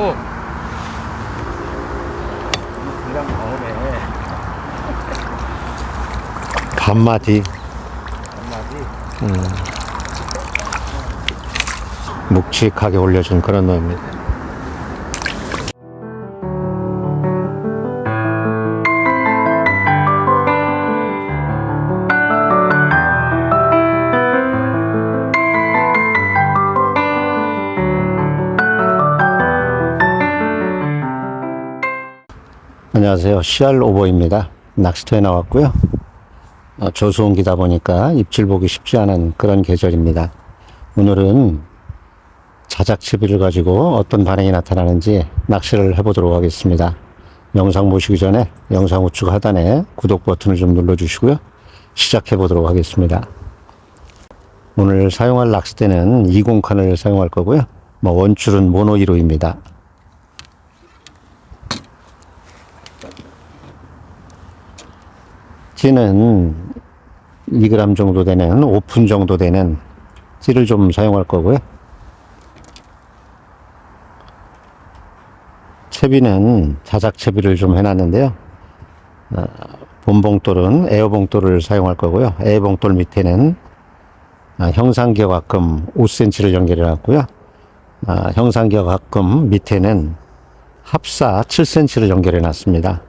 오. 그냥 나오네. 반마디. 한마디. 묵직하게 올려준 그런 놈입니다. 안녕하세요. CR 오버입니다. 낚시터에 나왔고요. 저수온기다 보니까 입질 보기 쉽지 않은 그런 계절입니다. 오늘은 자작채비를 가지고 어떤 반응이 나타나는지 낚시를 해보도록 하겠습니다. 영상 보시기 전에 영상 우측 하단에 구독 버튼을 좀 눌러주시고요. 시작해 보도록 하겠습니다. 오늘 사용할 낚싯대는 20칸을 사용할 거고요. 원줄은 모노 1호입니다. 찌는 2g 정도 되는 5푼 정도 되는 찌를 좀 사용할 거고요. 채비는 자작 채비를 좀 해놨는데요. 본봉돌은 에어봉돌을 사용할 거고요. 에어봉돌 밑에는 형상기어가끔 5cm를 연결해 놨고요. 형상기어가끔 밑에는 합사 7cm를 연결해 놨습니다.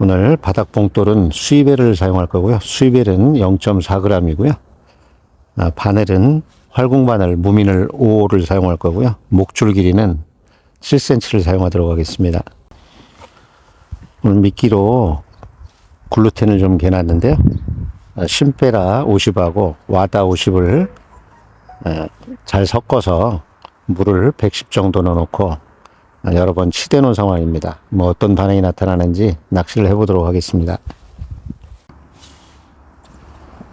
오늘 바닥봉돌은 수입벨을 사용할 거고요. 수입벨은 0.4g이고요. 바늘은 활궁바늘 무민을 5호를 사용할 거고요. 목줄 길이는 7cm를 사용하도록 하겠습니다. 오늘 미끼로 글루텐을 좀 개놨는데요. 심페라 50하고 와다 50을 잘 섞어서 물을 110 정도 넣어놓고 여러 번 치대 놓은 상황입니다. 어떤 반응이 나타나는지 낚시를 해보도록 하겠습니다.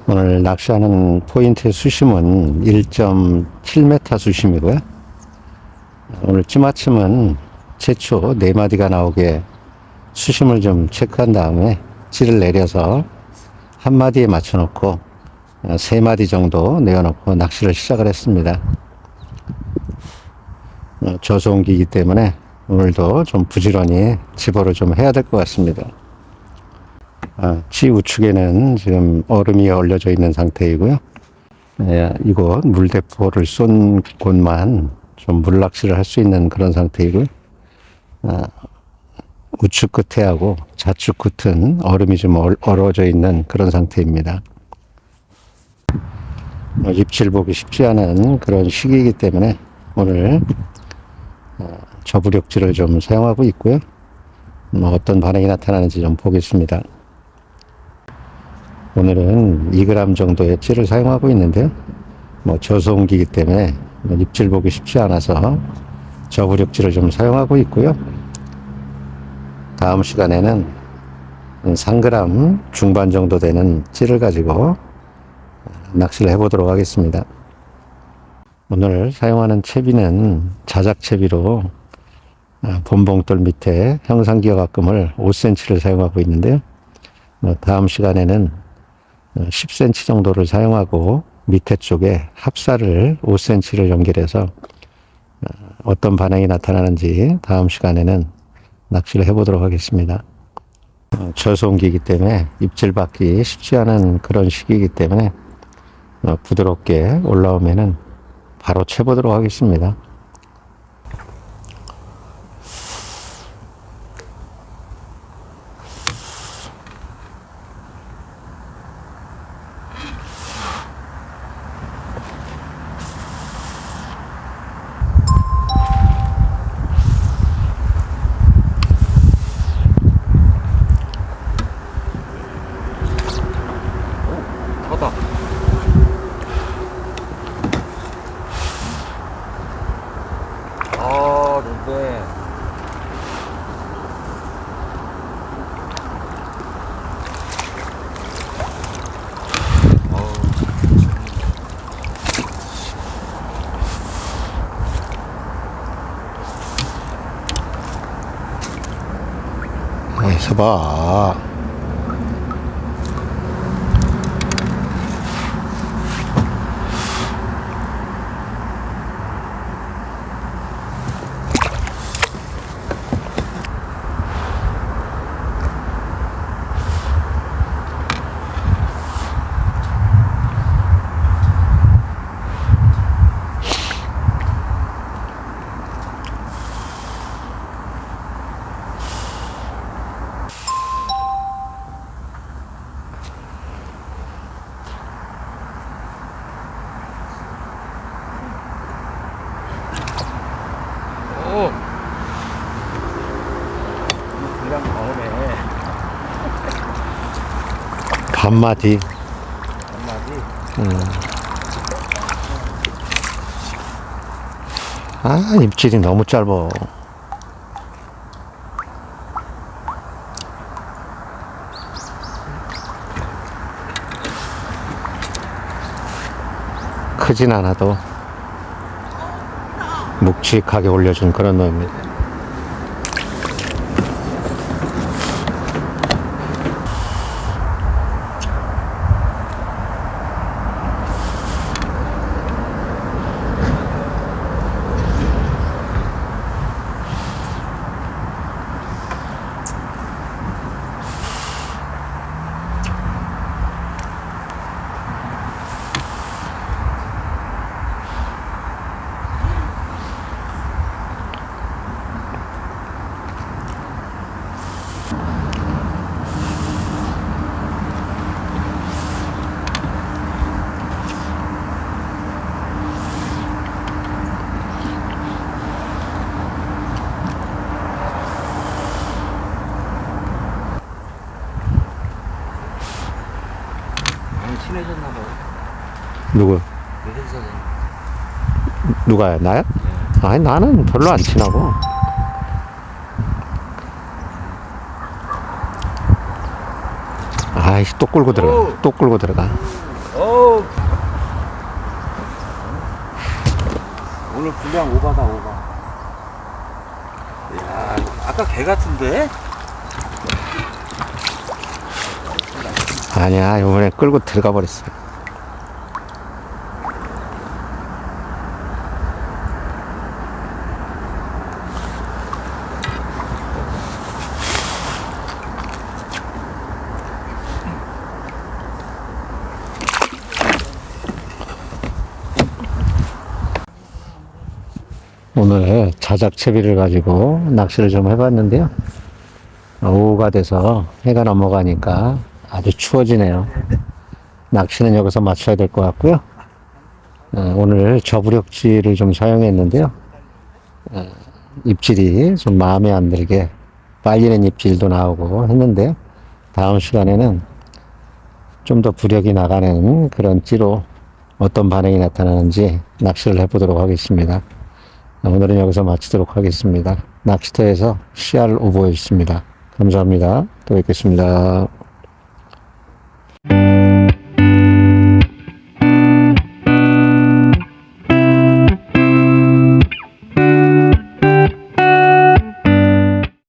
오늘 낚시하는 포인트의 수심은 1.7m 수심이고요. 오늘 찌마침은 최초 4마디가 나오게 수심을 좀 체크한 다음에 찌를 내려서 한 마디에 맞춰 놓고 3마디 정도 내어놓고 낚시를 시작을 했습니다. 저수온기이기 때문에 오늘도 좀 부지런히 집어를 좀 해야 될 것 같습니다. 찌 우측에는 지금 얼음이 얼려져 있는 상태이고요. 이곳 물대포를 쏜 곳만 좀 물낚시를 할 수 있는 그런 상태이고요. 우측 끝에하고 좌측 끝은 얼음이 좀 얼어져 있는 그런 상태입니다. 입질 보기 쉽지 않은 그런 시기이기 때문에 오늘 저부력질을 좀 사용하고 있고요. 어떤 반응이 나타나는지 좀 보겠습니다. 오늘은 2g 정도의 찌를 사용하고 있는데요. 저수온기이기 때문에 입질 보기 쉽지 않아서 저부력질을 좀 사용하고 있고요. 다음 시간에는 3g 중반 정도 되는 찌를 가지고 낚시를 해보도록 하겠습니다. 오늘 사용하는 채비는 자작 채비로 본봉돌 밑에 형상기어가끔을 5cm를 사용하고 있는데요. 다음 시간에는 10cm 정도를 사용하고 밑에 쪽에 합사를 5cm를 연결해서 어떤 반응이 나타나는지 다음 시간에는 낚시를 해보도록 하겠습니다. 저수온기이기 때문에 입질 받기 쉽지 않은 그런 시기이기 때문에 부드럽게 올라오면은 바로 채보도록 하겠습니다. 하다. 근데 서봐. 오. 분량 나오네. 반마디. 한마디. 아, 입질이 너무 짧아. 크진 않아도 묵직하게 올려준 그런 놈입니다. 친해졌나 봐요. 누구? 유진 사장. 누가요? 나요? 아니, 나는 별로 안 친하고. 아이씨, 또 끌고 들어가. 또 끌고 들어가. 오. 오늘 분량 오바다 오바. 야, 아까 개 같은데? 아니야, 이번에 끌고 들어가 버렸어. 오늘 자작채비를 가지고 낚시를 좀 해봤는데요. 오후가 돼서 해가 넘어가니까 아주 추워지네요. 낚시는 여기서 마쳐야 될 것 같고요. 오늘 저부력지를 좀 사용했는데요. 입질이 좀 마음에 안 들게 빨리는 입질도 나오고 했는데요. 다음 시간에는 좀 더 부력이 나가는 그런 찌로 어떤 반응이 나타나는지 낚시를 해보도록 하겠습니다. 오늘은 여기서 마치도록 하겠습니다. 낚시터에서 CR 오버였습니다. 감사합니다. 또 뵙겠습니다.